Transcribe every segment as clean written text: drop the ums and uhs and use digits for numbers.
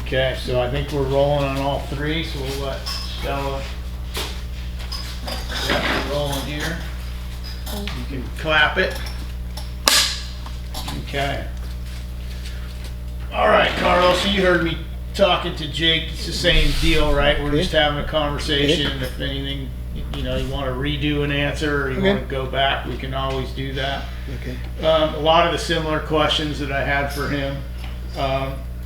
Okay, so I think we're rolling on all three, so we'll let Stella. Yeah, we're rolling here. You can clap it. Okay. All right, Carlos, so you heard me talking to Jake. It's the same deal, right? We're just having a conversation. Okay. If anything, you want to redo an answer or you Okay. want to go back, we can always do that. Okay. A lot of the similar questions that I had for him.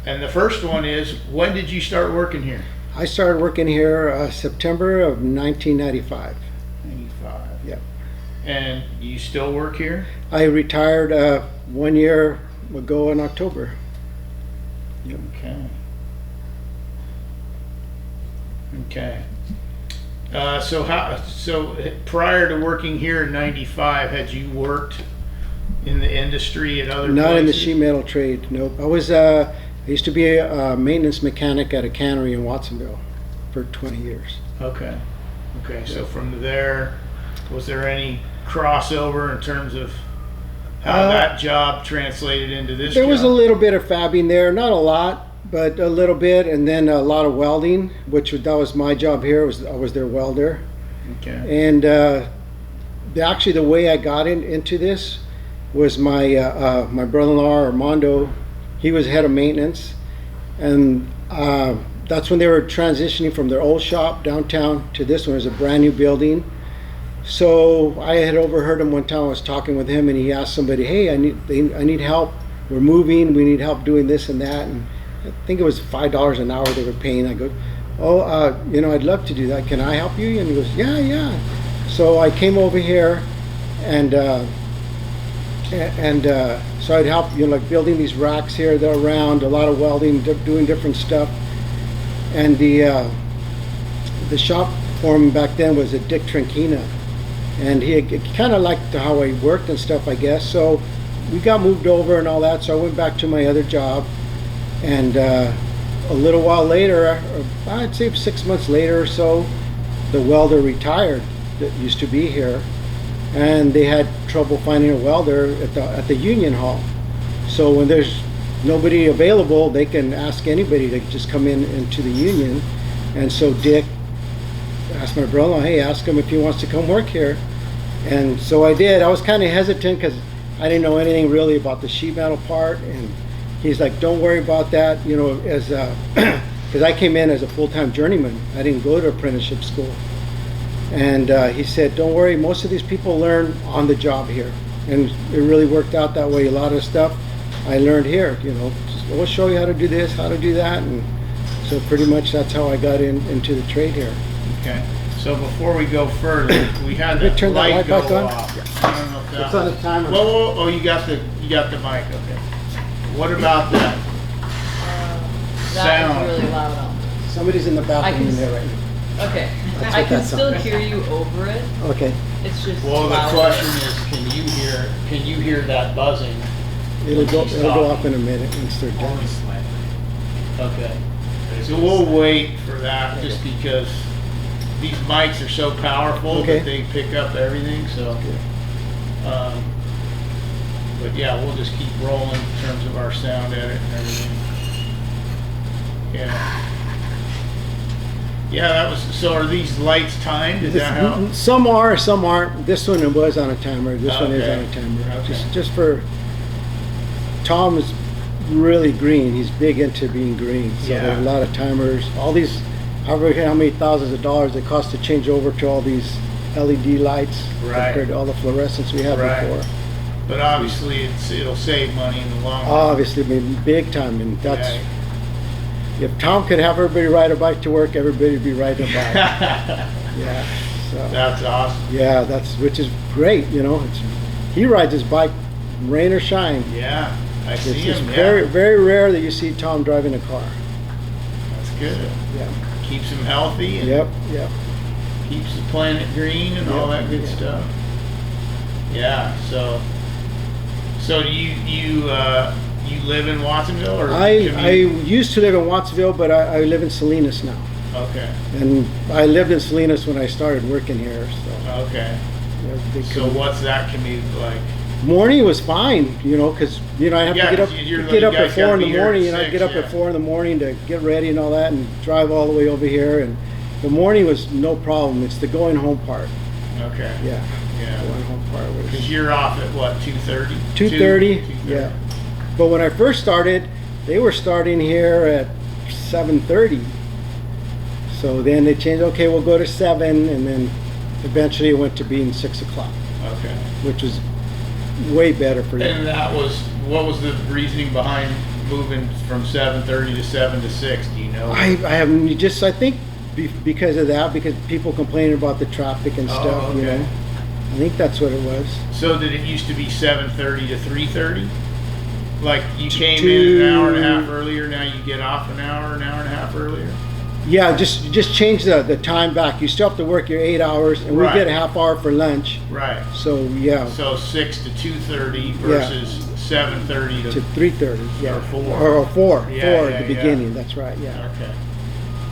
And the first one is, when did you start working here? I started working here September of 1995. 95. Yep. And you still work here? I retired 1 year ago in October. Yep. Okay. Okay. So prior to working here in 95, had you worked in the industry at other places? Not in the sheet metal trade. Nope. I used to be a maintenance mechanic at a cannery in Watsonville for 20 years. Okay. Okay. So from there, was there any crossover in terms of how that job translated into this There job? was a little bit of fabbing there, not a lot, but a little bit, and then a lot of welding, that was my job here. I was their welder. Okay. And actually, the way I got into this was my my brother-in-law Armando. He was head of maintenance, and that's when they were transitioning from their old shop downtown to this one. It was a brand new building. So I had overheard him one time. I was talking with him, and he asked somebody, "Hey, I need help. We're moving. We need help doing this and that." And I think it was $5 an hour they were paying. I go, "Oh, I'd love to do that. Can I help you?" And he goes, "Yeah, yeah." So I came over here, and so I'd help, like building these racks here, they're around, a lot of welding, doing different stuff. And the shop foreman back then was a Dick Tranquina, and he kind of liked how I worked and stuff, I guess. So we got moved over and all that. So I went back to my other job, and a little while later, I'd say 6 months later or so, the welder retired that used to be here. And they had trouble finding a welder at the union hall. So when there's nobody available, they can ask anybody to just come into the union. And so Dick asked my brother, "Hey, ask him if he wants to come work here." And so I did. I was kind of hesitant because I didn't know anything really about the sheet metal part. And he's like, "Don't worry about that," as because I came in as a full-time journeyman. I didn't go to apprenticeship school. And he said, "Don't worry, most of these people learn on the job here." And it really worked out that way. A lot of stuff I learned here, we'll show you how to do this, how to do that. And so pretty much that's how I got into the trade here. Okay. So before we go further, we had Did that I turn that light light go back on? off. I don't know if that It's on the timer. Whoa, oh, you got the mic, okay. What about that That sound? is really loud on. Somebody's in the bathroom in there right now. Okay. That's I what can that still sounds hear you over it. Okay. It's just Well, the louder. question is, can you hear that buzzing? It'll go off in a minute once they're done. Okay. So we'll wait for that just because these mics are so powerful Okay. that they pick up everything, so. But yeah, we'll just keep rolling in terms of our sound edit and everything. Yeah. Yeah, that was, so are these lights timed? Is that how? Some are, some aren't. This one was on a timer. This one is Okay. on a timer. Okay. Just for Tom is really green. He's big into being green. So Yeah. there are a lot of timers. All these, however how many thousands of dollars it costs to change over to all these LED lights Right. compared to all the fluorescents we had Right. before. But obviously it'll save money in the long run. Obviously, I mean, big time, and that's Yeah. if Tom could have everybody ride a bike to work, everybody would be riding a bike. Yeah. So. That's awesome. Yeah, which is great. He rides his bike, rain or shine. Yeah, I see It's him. very, Yeah, very rare that you see Tom driving a car. that's good. Yeah. Keeps him healthy and Yep. keeps the planet green and all Yep. that good Yeah. stuff. Yeah. So do you live in Watsonville or I commute? used to live in Wattsville, but I live in Salinas now. Okay. And I lived in Salinas when I started working here. So Okay. it was a big So commute. what's that commute like? Morning was fine, you know, because I have Yeah, to 'cause you get up at guys 4 gotta in the be here at morning. You know, I 6, get up yeah. at 4 in the morning to get ready and all that, and drive all the way over here. And the morning was no problem. It's the going home part. Okay. Yeah, Yeah. going home part was Because you're off at what, 2:30? 2:30. Yeah, but when I first started, they were starting here at 7:30. So then they changed. Okay, we'll go to 7, and then eventually it went to being 6 o'clock, Okay. which was way better for And them. what was the reasoning behind moving from 7:30 to 7 to 6? Do you know? I haven't just I think because of that, because people complaining about the traffic and Oh, stuff. You okay. know, I think that's what it was. So did it used to be 7:30 to 3:30? Like you came to- in an hour and a half earlier, now you get off an hour and a half earlier? Yeah, just change the time back. You still have to work your 8 hours, and Right. we get a half hour for lunch. Right. So yeah, So 6 to 2:30 versus 7:30 to to 3:30. Yeah, Or 4. or 4 Yeah, at yeah, the yeah. beginning. That's right. Yeah. Okay.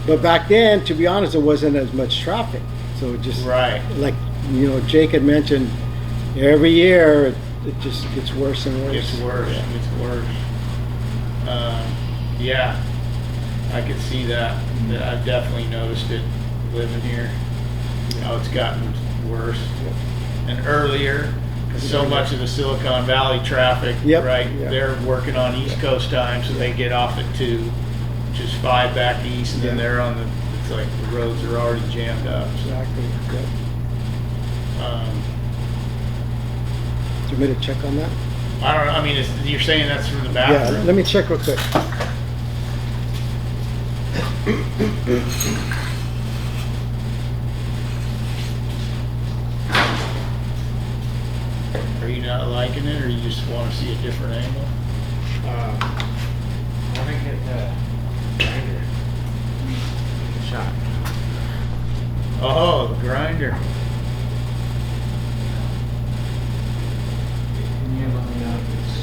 But back then, to be honest, there wasn't as much traffic. So it just Right. like Jake had mentioned, every year it just gets worse and worse. It's worse. Yeah. It's worse. Yeah, I could see that. I've definitely noticed it living here. How it's gotten worse and earlier. 'Cause so much of the Silicon Valley traffic, Yep, right? yeah. They're working on East Coast time, so they get off at 2, which is 5 back east, and then Yeah. they're on the. It's like the roads are already jammed up. So, Exactly. Yeah. um, Do you want me to check on that? I don't know. I mean, you're saying that's from the Yeah, bathroom? let me check real quick. Are you not liking it, or you just want to see a different angle? I want to get the grinder shot. Oh, the grinder. Can you let me know if it's...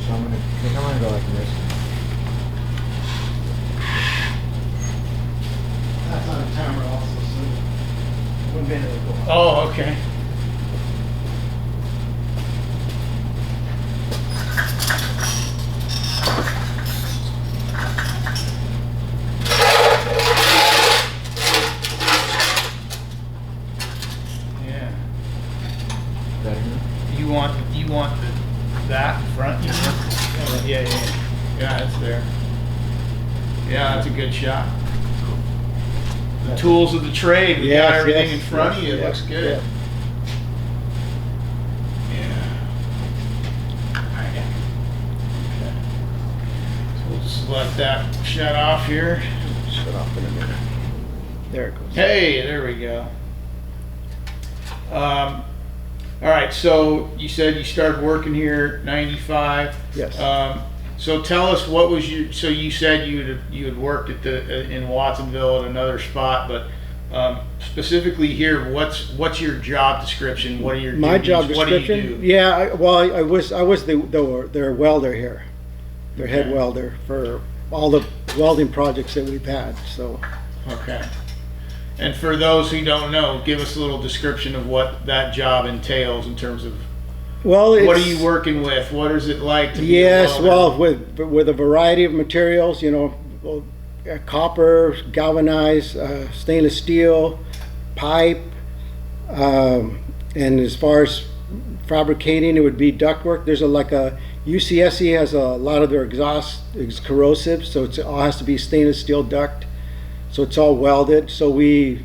So I think I'm gonna go like this. That's on a timer also, so 1 minute will go. Oh, okay. Yeah. Better now? You want that in front? Yeah, yeah, it's there. Yeah, that's a good shot. The tools of the trade. We got Yes, everything yes, in front yes, of you. It yes, looks good. Yeah. Okay. So we'll just let that shut off here. Shut off in a minute. There it goes. Hey, there we go. All right, so you said you started working here '95. Yes. So tell us what was your. So you said you had worked at in Watsonville at another spot, but specifically here, what's your job description? What are your My duties? job What do you description? do? Yeah, I was their welder here, their head Okay. welder for all the welding projects that we've had. So Okay. And for those who don't know, give us a little description of what that job entails in terms of well, it's, what are you working with? What is it like to be a Yes, welder? well, with a variety of materials, copper, galvanized, stainless steel, pipe, and as far as fabricating, it would be ductwork. There's a UCSC has a lot of their exhaust is corrosive, so it all has to be stainless steel duct. So it's all welded. So we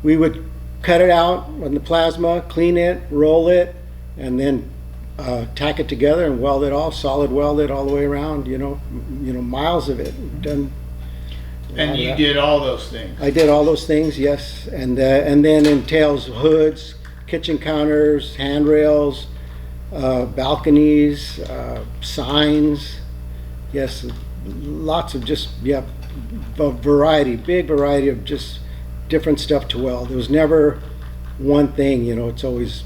would cut it out on the plasma, clean it, roll it, and then tack it together and weld it all, solid welded all the way around. Miles of it done. And you did all those things. I did all those things, yes, and then entails hoods, kitchen counters, handrails, balconies, signs. Yes, lots of just a big variety of just different stuff to weld. There was never one thing, it's always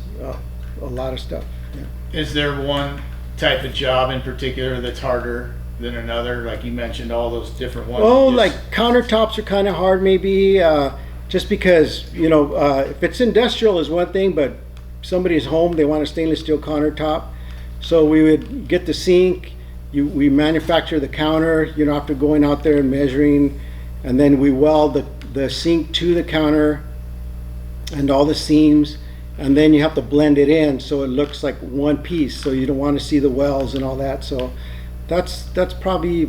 a lot of stuff. Yeah. Is there one type of job in particular that's harder than another? Like you mentioned, all those different ones. Oh, you like just- countertops are kind of hard, maybe, just because if it's industrial is one thing, but somebody's home, they want a stainless steel countertop. So we would get the sink, we manufacture the counter, after going out there and measuring, and then we weld the sink to the counter and all the seams, and then you have to blend it in so it looks like one piece, so you don't want to see the wells and all that. So that's probably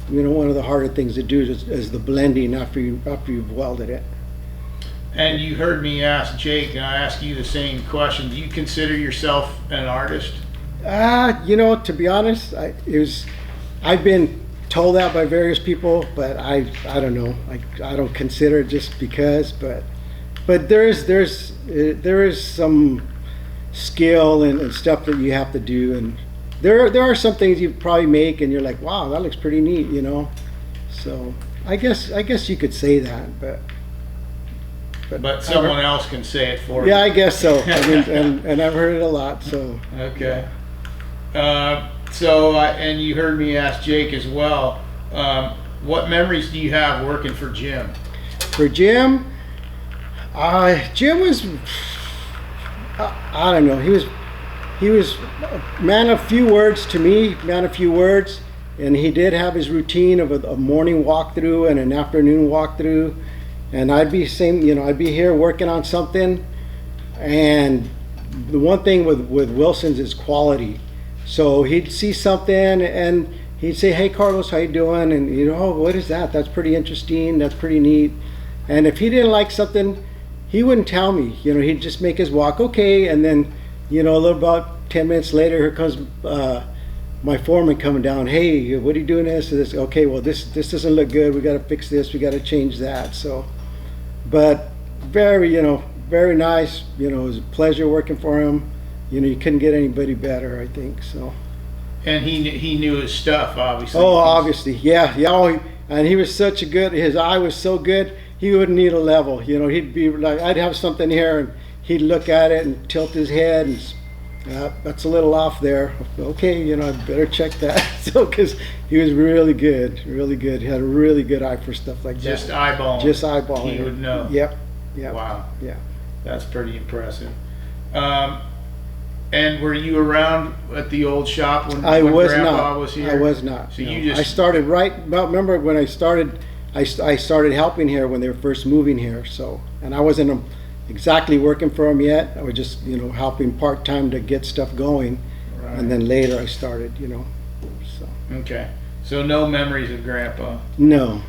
one of the harder things to do is the blending after you've welded it. And you heard me ask Jake, and I ask you the same question. Do you consider yourself an artist? To be honest, I've been told that by various people, but I don't know. I don't consider it just because, but there is some skill and stuff that you have to do, and there are some things you probably make and you're like, wow, that looks pretty neat, So I guess you could say that, but someone else can say it for you. Yeah, I guess so. I mean, and I've heard it a lot. So okay. And you heard me ask Jake as well. What memories do you have working for Jim? For Jim, Jim was, I don't know. He was a man of few words to me, and he did have his routine of a morning walkthrough and an afternoon walkthrough. And I'd be here working on something, and the one thing with Wilson's is quality. So he'd see something and he'd say, "Hey Carlos, how you doing?" And oh, what is that? That's pretty interesting. That's pretty neat. And if he didn't like something, he wouldn't tell me. He'd just make his walk, okay. And then, a little about 10 minutes later, here comes my foreman coming down. "Hey, what are you doing this? Okay, well this doesn't look good. We got to fix this. We got to change that." So, but very nice. It was a pleasure working for him. You couldn't get anybody better, I think. So. And he knew his stuff, obviously. Oh, obviously, yeah. Oh, and he was such a good. His eye was so good. He wouldn't need a level. He'd be like, I'd have something here, and he'd look at it and tilt his head, and that's a little off there. Okay, I better check that. So, because he was really good. He had a really good eye for stuff like that. Just eyeballing. He would know. Yep. Wow. Yeah. That's pretty impressive. And were you around at the old shop when Grandpa was here? I was not. So no. you just... I started remember when I started, I started helping here when they were first moving here. So, and I wasn't exactly working for them yet. I was just, helping part-time to get stuff going. Right. And then later I started, so. Okay. So no memories of Grandpa? No.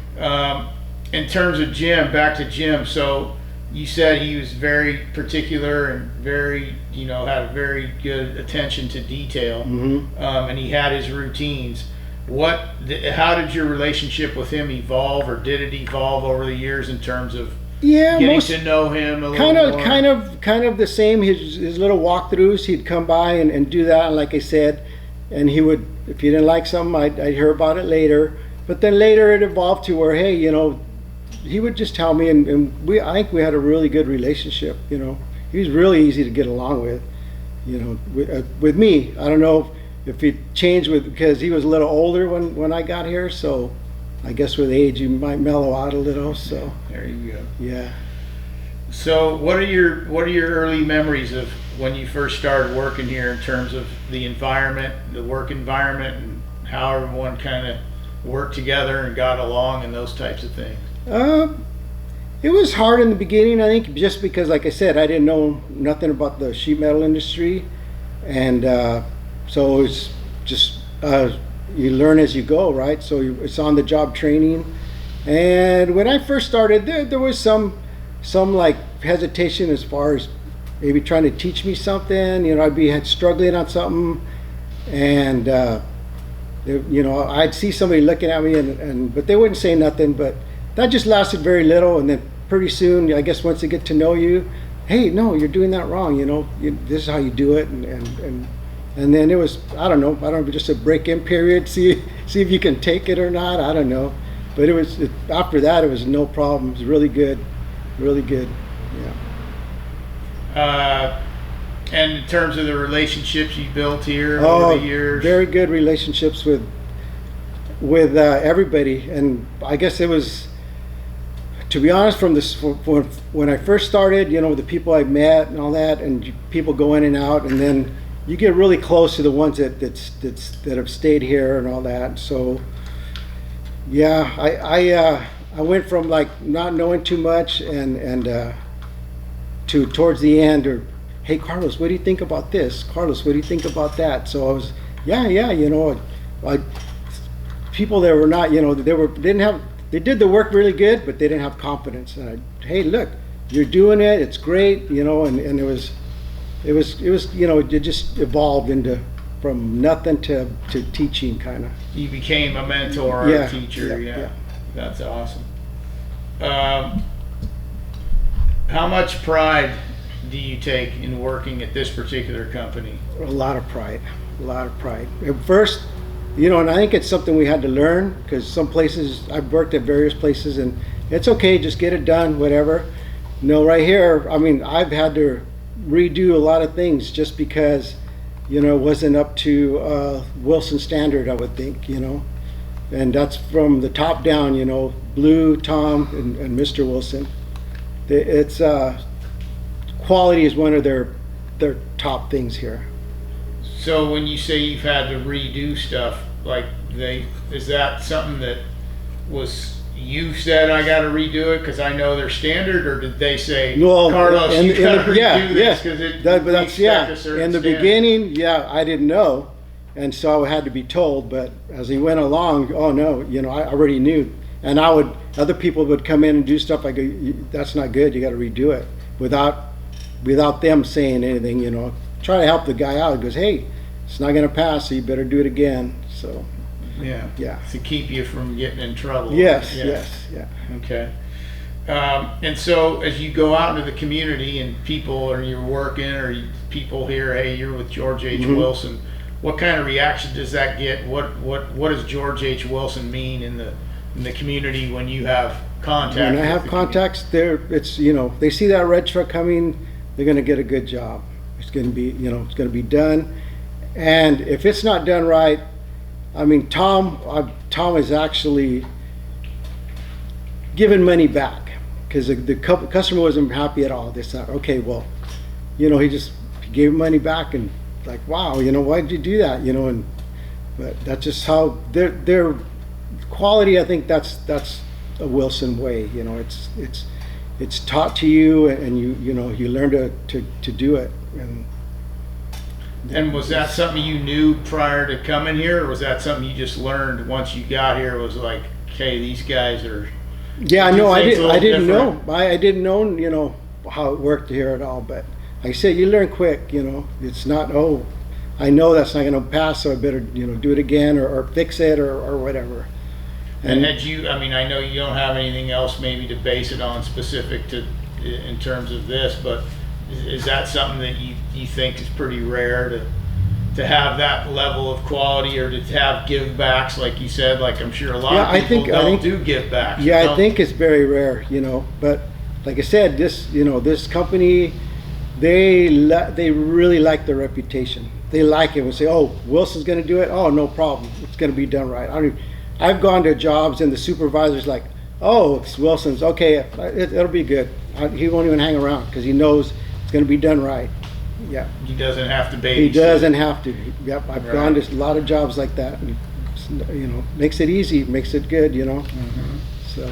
In terms of Jim, back to Jim, so you said he was very particular and very, had a very good attention to detail, mm-hmm. And he had his routines. How did your relationship with him evolve, or did it evolve over the years in terms of getting to know him a little more? Kind of the same. His little walkthroughs, he'd come by and do that, and like I said, and he would, if he didn't like something, I'd hear about it later. But then later it evolved to where, hey, he would just tell me, and I think we had a really good relationship. He was really easy to get along with. With me, I don't know if he changed because he was a little older when I got here. So I guess with age you might mellow out a little. So there you go. Yeah. So what are your early memories of when you first started working here in terms of the environment, the work environment, and how everyone kind of worked together and got along and those types of things? It was hard in the beginning, I think, just because, like I said, I didn't know nothing about the sheet metal industry, and so it's just you learn as you go, right? So it's on the job training. And when I first started, there was some like hesitation as far as maybe trying to teach me something. I'd be struggling on something, and I'd see somebody looking at me, but they wouldn't say nothing. But that just lasted very little, and then pretty soon, I guess once they get to know you, hey, no, you're doing that wrong. This is how you do it, and then it was, I don't know, just a break-in period, see if you can take it or not. I don't know, but after that, it was no problem. It was really good, yeah. And in terms of the relationships you built here over the years, very good relationships with everybody, and I guess it was to be honest, from this, when I first started, you know, the people I met and all that, and people go in and out, and then you get really close to the ones that have stayed here and all that. So, yeah, I went from like not knowing too much and to towards the end, or hey Carlos, what do you think about this? Carlos, what do you think about that? So I was, yeah, you know, people that were not, you know, they did the work really good, but they didn't have confidence. And hey, look, you're doing it, it's great, you know, and it was, you know, it just evolved into from nothing to teaching kind of. You became a mentor or Yeah, a teacher. yeah. That's awesome. How much pride do you take in working at this particular company? A lot of pride, At first, you know, and I think it's something we had to learn, because some places, I've worked at various places and it's okay, just get it done, whatever. No, right here, I mean, I've had to redo a lot of things just because, you know, it wasn't up to Wilson standard, I would think, you know. And that's from the top down, you know, Blue, Tom, and Mr. Wilson. It's quality is one of their top things here. So when you say you've had to redo stuff, like is that something that was you said I got to redo it because I know their standard, or did they say, well, Carlos, you got to redo this yeah, because that's in the beginning, yeah, I didn't know, and so I had to be told. But as he went along, oh no, you know, I already knew, and other people would come in and do stuff. I go, that's not good. You got to redo it without them saying anything, you know. Try to help the guy out. He goes, hey, it's not going to pass, so you better do it again. So, yeah. To keep you from getting in trouble. Yes, Yeah. yes, yeah. Okay. And so as you go out into the community and people, or you're working, or people hear, hey, you're with George H. Mhm. Wilson, what kind of reaction does that get? What does George H. Wilson mean in the community when you have contact? When I have contacts, it's, you know, they see that red truck coming, they're going to get a good job. It's going to be, you know, it's going to be done. And if it's not done right, I mean, Tom is actually giving money back because the customer wasn't happy at all. They said, okay, well, you know, he gave money back, and like, wow, you know, why did you do that? You know, but that's just how their quality. I think that's a Wilson way. You know, it's taught to you, and you know, you learn to do it. And was that something you knew prior to coming here, or was that something you just learned once you got here? It was like, okay, these guys are. Yeah, no, I didn't know. different? I didn't know, you know, how it worked here at all. But like I said, you learn quick. You know, it's not, oh, I know that's not going to pass, so I better, you know, do it again or fix it or whatever. And had you, I mean, I know you don't have anything else maybe to base it on specific to in terms of this, but is that something that you think is pretty rare to have that level of quality, or to have give backs, like you said? Like, I'm sure a lot of people don't do give backs. Yeah, I think it's very rare, you know. But like I said, this company, they really like their reputation. They like it. We'll say, oh, Wilson's going to do it. Oh, no problem. It's going to be done right. I've gone to jobs and the supervisor's like, oh, it's Wilson's. Okay, it'll be good. He won't even hang around because he knows it's going to be done right. Yeah. He doesn't have to babysit. He doesn't have to. Yep, I've Right. gone to a lot of jobs like that. And, you know, makes it easy, makes it good, you know. Mhm. So.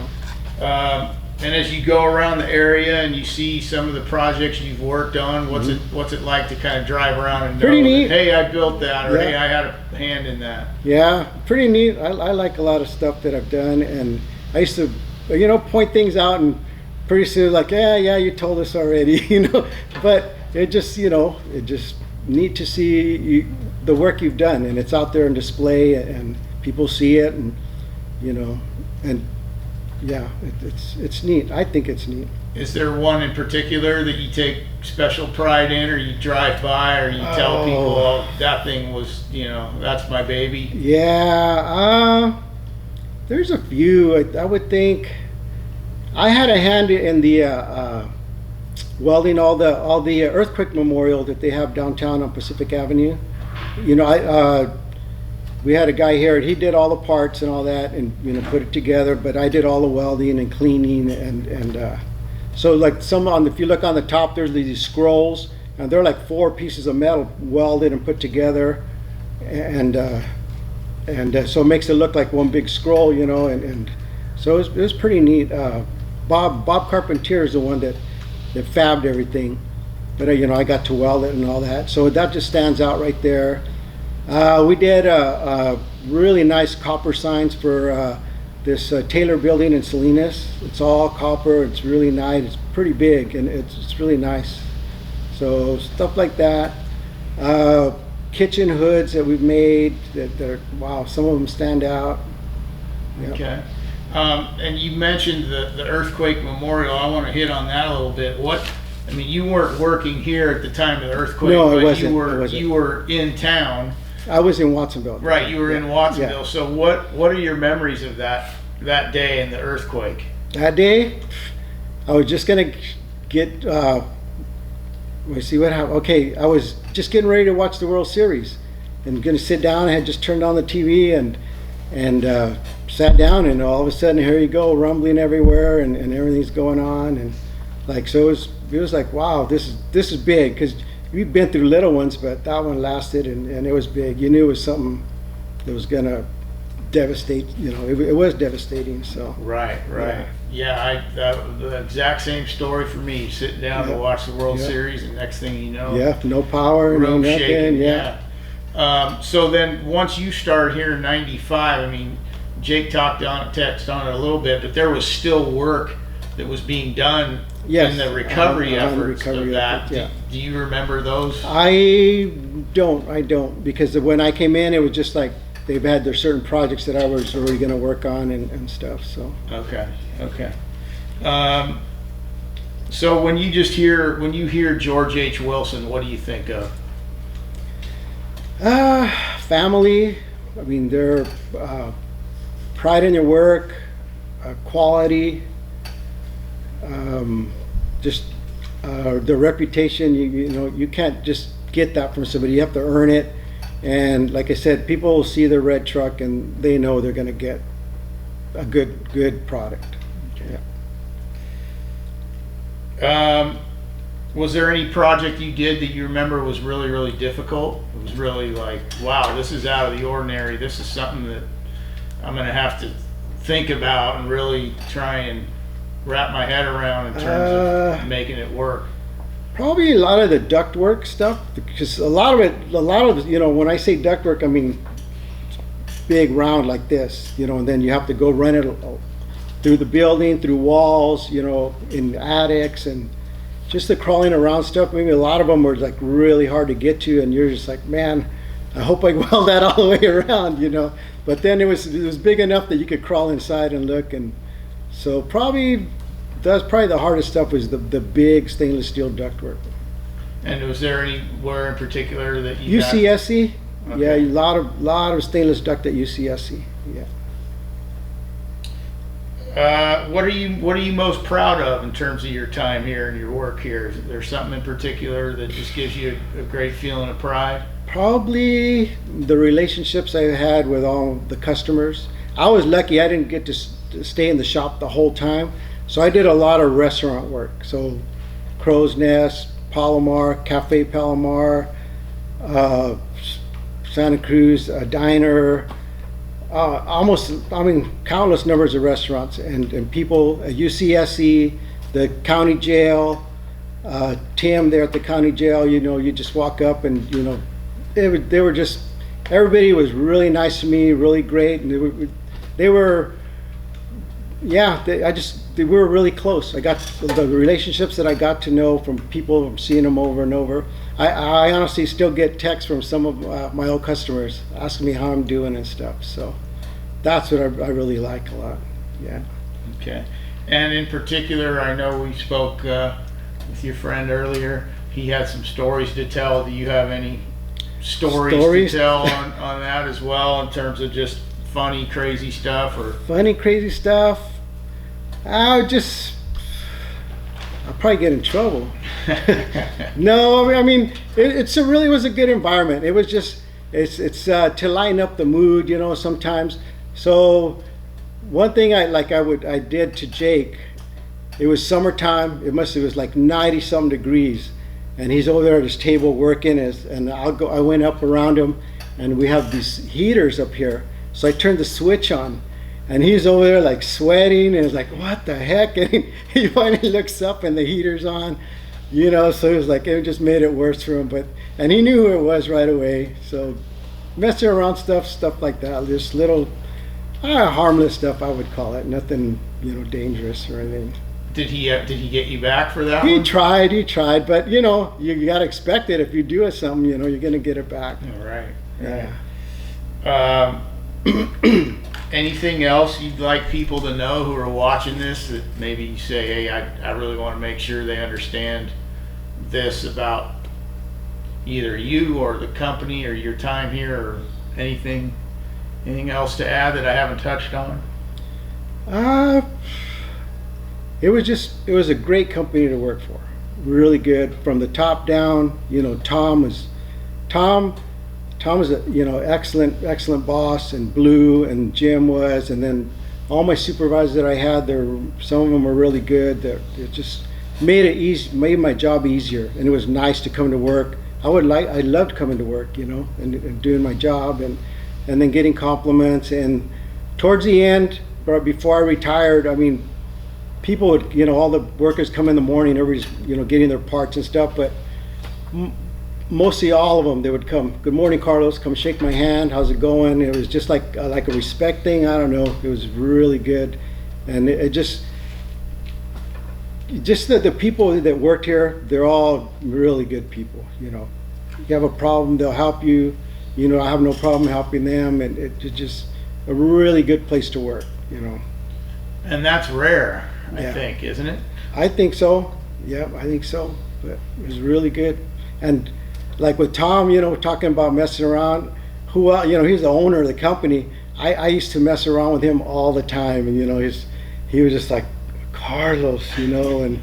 And as you go around the area and you see some of the projects you've worked on, Mm-hmm. what's it like to kind of drive around and know Pretty that, neat. hey, I built that, or Yeah. hey, I had a hand in that? Yeah, pretty neat. I like a lot of stuff that I've done, and I used to, you know, point things out, and pretty soon like, yeah, you told us already, you know. But it just, you know, it just neat to see the work you've done, and it's out there on display, and people see it, and you know, and yeah, it's neat. I think it's neat. Is there one in particular that you take special pride in, or you drive by, or you tell people, oh, that thing was, you know, that's my baby? Yeah, there's a few. I would think I had a hand in the welding all the earthquake memorial that they have downtown on Pacific Avenue. You know, we had a guy here, he did all the parts and all that, and put it together. But I did all the welding and cleaning, and so like if you look on the top, there's these scrolls, and they're like 4 pieces of metal welded and put together, and so it makes it look like one big scroll, and so it was pretty neat. Bob Carpentier is the one that fabbed everything, but I got to weld it and all that, so that just stands out right there. We did a really nice copper signs for this Taylor building in Salinas. It's all copper. It's really nice. It's pretty big, and it's really nice. So stuff like that. Kitchen hoods that we've made that are, wow, some of them stand out. Yep. Okay. And you mentioned the earthquake memorial. I want to hit on that a little bit. You weren't working here at the time of the earthquake. No, but I wasn't. You were in town. I was in Watsonville. Right, you were in Watsonville. Yeah. So what are your memories of that day and the earthquake? That day, I was just gonna get. Let's see what happened. Okay, I was just getting ready to watch the World Series, and gonna sit down. I had just turned on the TV and sat down, and all of a sudden, here you go, rumbling everywhere, and everything's going on, and like so it was like, wow, this is big, because we've been through little ones, but that one lasted, and it was big. You knew it was something that was gonna devastate. It was devastating. So Right. Yeah, the exact same story for me. Sitting down to watch the World Series, and next thing you know, no power, no room nothing. shaking. Yeah. So then, once you started here in '95, Jake touched on it a little bit, but there was still work that was being done Yes, in the recovery on the efforts recovery of that. efforts, yeah. Do you remember those? I don't, because when I came in, it was just like they've had their certain projects that I was already going to work on and stuff. So Okay. So when you hear George H. Wilson, what do you think of? family. They're pride in your work, quality, just their reputation. You can't just get that from somebody. You have to earn it. And like I said, people see the red truck and they know they're going to get a good product. Yeah. Was there any project you did that you remember was really, really difficult? It was really like, wow, this is out of the ordinary. This is something that I'm going to have to think about and really try and wrap my head around in terms of making it work. Probably a lot of the ductwork stuff, because a lot of when I say ductwork, I mean big round like this, and then you have to go run it through the building, through walls, in attics, and just the crawling around stuff. Maybe a lot of them were like really hard to get to, and you're just like, man, I hope I weld that all the way around, But then it was big enough that you could crawl inside and look, and so that's probably the hardest stuff, was the big stainless steel ductwork. And was there anywhere in particular that you UCSC? Okay. Yeah, a lot of stainless duct at UCSC. Yeah. What are you most proud of in terms of your time here and your work here? Is there something in particular that just gives you a great feeling of pride? Probably the relationships I had with all the customers. I was lucky I didn't get to stay in the shop the whole time, so I did a lot of restaurant work. So Crow's Nest, Palomar, Cafe Palomar, Santa Cruz, a diner, countless numbers of restaurants and people at UCSC, the county jail, Tim there at the county jail. You just walk up and they were just, everybody was really nice to me, really great, and we were really close. I got the relationships that I got to know from people, from seeing them over and over. I honestly still get texts from some of my old customers asking me how I'm doing and stuff. So that's what I really like a lot. Yeah. Okay. And in particular, I know we spoke with your friend earlier. He had some stories to tell. Do you have any stories to tell on that as well, in terms of just funny, crazy stuff? Or funny, crazy stuff? I'll probably get in trouble. No, it really was a good environment. It was just, it's to lighten up the mood, you know, sometimes. So one thing I did to Jake, it was summertime. It was like 90 some degrees, and he's over there at his table working. And I went up around him, and we have these heaters up here. So I turned the switch on, and he's over there like sweating, and it's like, what the heck? And he finally looks up, and the heater's on, you know. So it was like, it just made it worse for him. And he knew who it was right away. So messing around stuff like that, just little harmless stuff, I would call it. Nothing, you know, dangerous or anything. Did he get you back for that He one? tried, but you know, you gotta expect it. If you do something, you know, you're gonna get it back. All right. Yeah. Anything else you'd like people to know who are watching this that maybe you say, hey, I really want to make sure they understand this about either you or the company or your time here, or anything else to add that I haven't touched on? It was a great company to work for. Really good from the top down. You know, Tom was a, you know, excellent boss, and Blue and Jim was, and then all my supervisors that I had there, some of them were really good. It just made my job easier, and it was nice to come to work. I loved coming to work, you know, and doing my job, and then getting compliments. And towards the end, before I retired, I mean, people would, you know, all the workers come in the morning, everybody's, you know, getting their parts and stuff, but mostly all of them, they would come, good morning, Carlos, come shake my hand, how's it going? It was just like a respect thing. I don't know, it was really good. And it just the people that worked here, they're all really good people, you know. You have a problem, they'll help you. You know, I have no problem helping them, and it's just a really good place to work, you know. And that's rare, I Yeah. think, isn't it? I think so. Yeah, I think so. But it was really good. And like with Tom, you know, talking about messing around, you know, he's the owner of the company. I used to mess around with him all the time, and you know, he was just like, Carlos, you know, and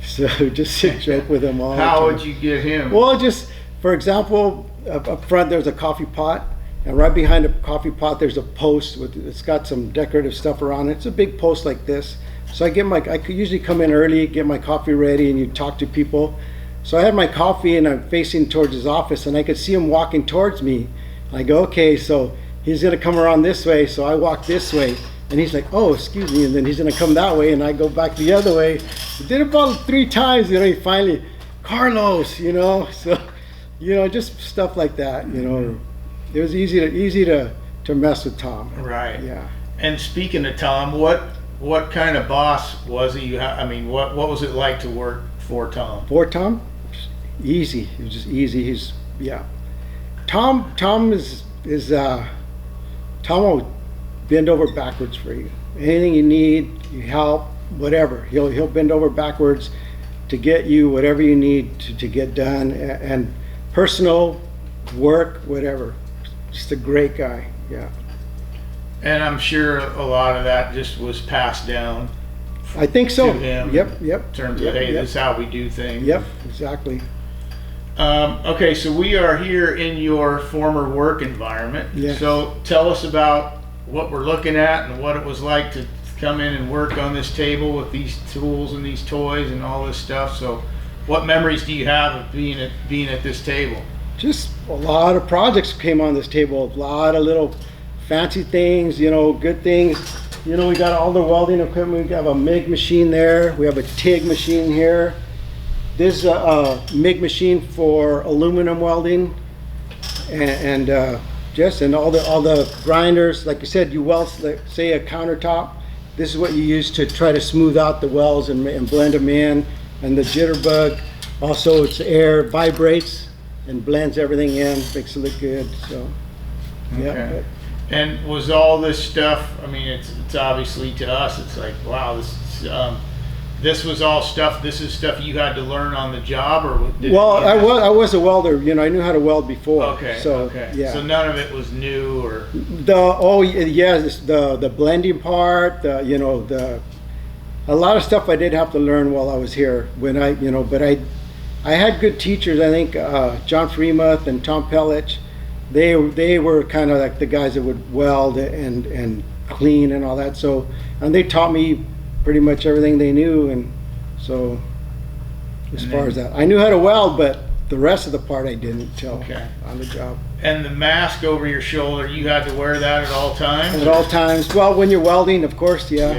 so just joke with him all the time. How would you get him? Well, just for example, up front there's a coffee pot, and right behind the coffee pot there's a post it's got some decorative stuff around it. It's a big post like this. So I could usually come in early, get my coffee ready, and you talk to people. So I had my coffee, and I'm facing towards his office, and I could see him walking towards me. I go, okay, so he's gonna come around this way, so I walk this way, and he's like, oh, excuse me, and then he's gonna come that way, and I go back the other way. I did it about 3 times, you know. He finally, Carlos, you know. So, you know, just stuff like that, you know. It was easy to mess with Tom. Right. Yeah. And speaking of Tom, what kind of boss was he? I mean, what was it like to work for Tom? For Tom, easy. He was just easy. Tom will bend over backwards for you. Anything you need, you help, whatever. He'll bend over backwards to get you whatever you need to get done, and personal, work, whatever. Just a great guy. Yeah. And I'm sure a lot of that just was passed down I think so. to him. Yep. In terms of, hey, yep. this is how we do things. Yep, exactly. Okay, so we are here in your former work environment. Yeah. So tell us about what we're looking at and what it was like to come in and work on this table with these tools and these toys and all this stuff. So what memories do you have of being at this table? Just a lot of projects came on this table, a lot of little fancy things, you know, good things. You know, we got all the welding equipment. We have a MIG machine there. We have a TIG machine here. This is a MIG machine for aluminum welding, and all the grinders. Like you said, you weld, say, a countertop. This is what you use to try to smooth out the welds and blend them in. And the jitterbug, also it's air, vibrates and blends everything in, makes it look good. So, yeah. Okay. And was all this stuff, I mean, it's obviously to us, it's like, wow, this was all stuff, this is stuff you had to learn on the job, or did Well, I was a welder, you know, I knew how to weld before. Okay, so, okay. Yeah. So none of it was new, or? The blending part, you know, a lot of stuff I did have to learn while I was here. But I had good teachers. I think John Freemuth and Tom Pellich, they were kind of like the guys that would weld and clean and all that. So, and they taught me pretty much everything they knew. And so, as And far then- as that, I knew how to weld, but the rest of the part I didn't till Okay. on the job. And the mask over your shoulder, you had to wear that at all times? At all times. Well, when you're welding, of course, Yeah.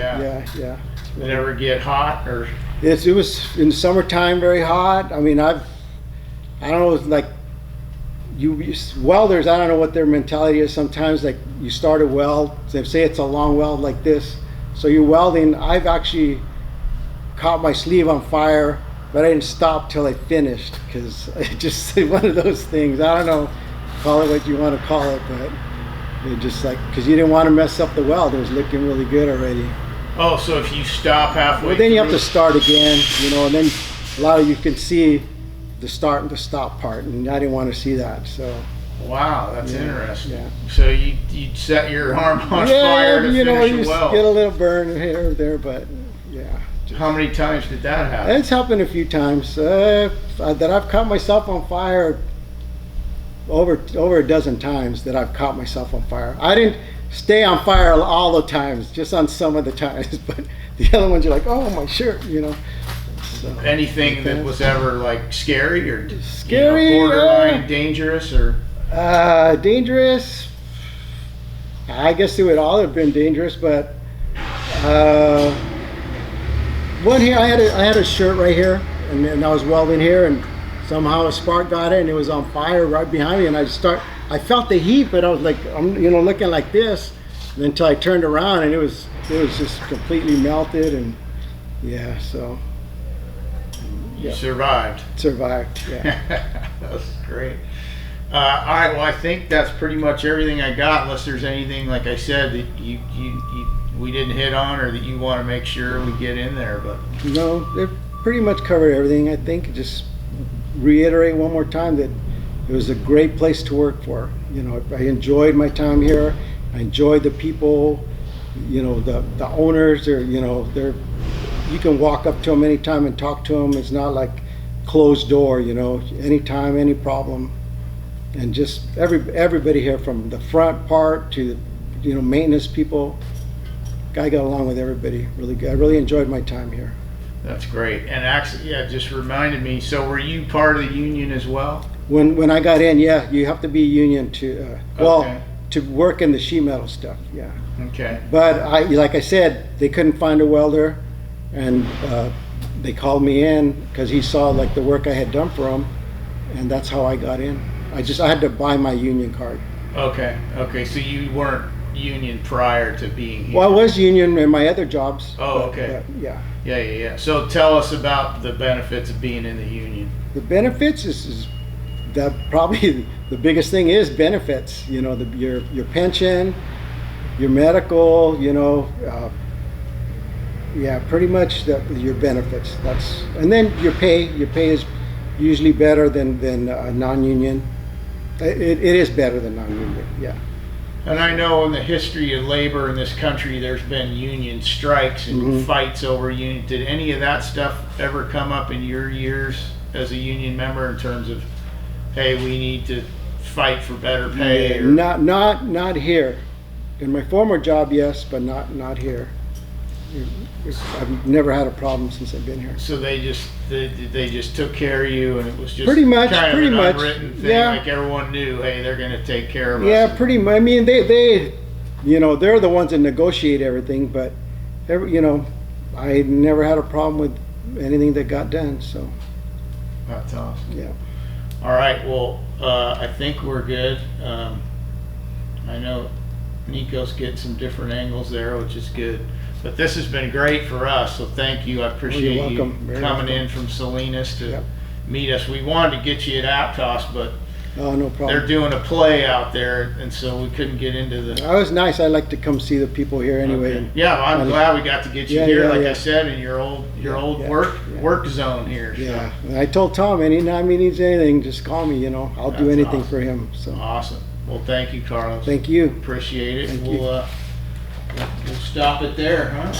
yeah. Did it ever get hot or? It was in summertime very hot. I mean, I don't know, it's like welders, I don't know what their mentality is sometimes. Like you start a weld, say it's a long weld like this, so you're welding. I've actually caught my sleeve on fire, but I didn't stop till I finished because it just one of those things. I don't know, call it what you want to call it, but it just like because you didn't want to mess up the weld. It was looking really good already. Oh, so if you stop halfway Well, then you have through- to start again, you know, and then a lot of you can see the start and the stop part, and I didn't want to see that, so. Wow, that's Yeah, interesting. yeah. So you set your arm on Yeah, fire to you know, finish you a get weld. a little burn here or there, but yeah. How many times did that happen? It's happened a few times, that I've caught myself on fire over a dozen times that I've caught myself on fire. I didn't stay on fire all the times, just on some of the times, but the other ones you're like, oh, my shirt, you know. So, Anything that was ever like scary or Scary, borderline dangerous or? dangerous. I guess it would all have been dangerous, but one here, I had a shirt right here, and then I was welding here, and somehow a spark got it, and it was on fire right behind me, and I felt the heat, but I was like, I'm looking like this, and until I turned around, and it was just completely melted, and yeah, so You Yeah. survived. survived. Yeah. That's great. All right, well, I think that's pretty much everything I got, unless there's anything, like I said, that we didn't hit on or that you want to make sure we get in there, but No, they've pretty much covered everything. I think just reiterate one more time that it was a great place to work for. You know, I enjoyed my time here. I enjoyed the people. You know, the owners are, you know, you can walk up to them anytime and talk to them. It's not like closed door, you know, anytime, any problem. And just everybody here, from the front part to the, you know, maintenance people, I got along with everybody really good. I really enjoyed my time here. that's great. And actually, yeah, it just reminded me, so were you part of the union as well? When I got in, yeah, you have to be union to Okay. to work in the sheet metal stuff, yeah. Okay. But like I said, they couldn't find a welder, and they called me in because he saw like the work I had done for him, and that's how I got in. I had to buy my union card. Okay. So you weren't union prior to being here? Well, I was union in my other jobs. Oh, but, okay. yeah. Yeah. So tell us about the benefits of being in the union. The benefits is that probably the biggest thing is benefits. You know, your pension, your medical. You know, yeah, pretty much your benefits. And then your pay. Your pay is usually better than non-union. It is better than non-union. Yeah. And I know in the history of labor in this country, there's been union strikes and Mhm. fights over union. Did any of that stuff ever come up in your years as a union member in terms of, hey, we need to fight for better pay? Or, Not here. In my former job, yes, but not here. I've never had a problem since I've been here. so they just took care of you, and it was just Pretty much, kind of pretty an much. unwritten thing. Yeah. Like everyone knew, hey, they're going to take care of us. Yeah, pretty much. I mean, they, you know, they're the ones that negotiate everything, but, you know, I never had a problem with anything that got done, so, That's awesome. yeah. All right, well, I think we're good. I know Nico's getting some different angles there, which is good. But this has been great for us, so thank you. I appreciate You're you welcome. Very coming welcome. in from Salinas to Yep. meet us. We wanted to get you at Aptos, but Oh, no they're problem. doing a play out there, and so we couldn't get into the. That was nice. I like to come see the people here anyway. Okay. Yeah, I'm glad we got to get you Yeah, here, yeah, like yeah. I said, in your old yeah, work zone here. so. Yeah, and I told Tom anytime he needs anything, just call me, you know, I'll do That's anything awesome. for him, so. Awesome. Well, thank you, Carlos. Thank you. Appreciate it. Thank We'll stop it there, huh?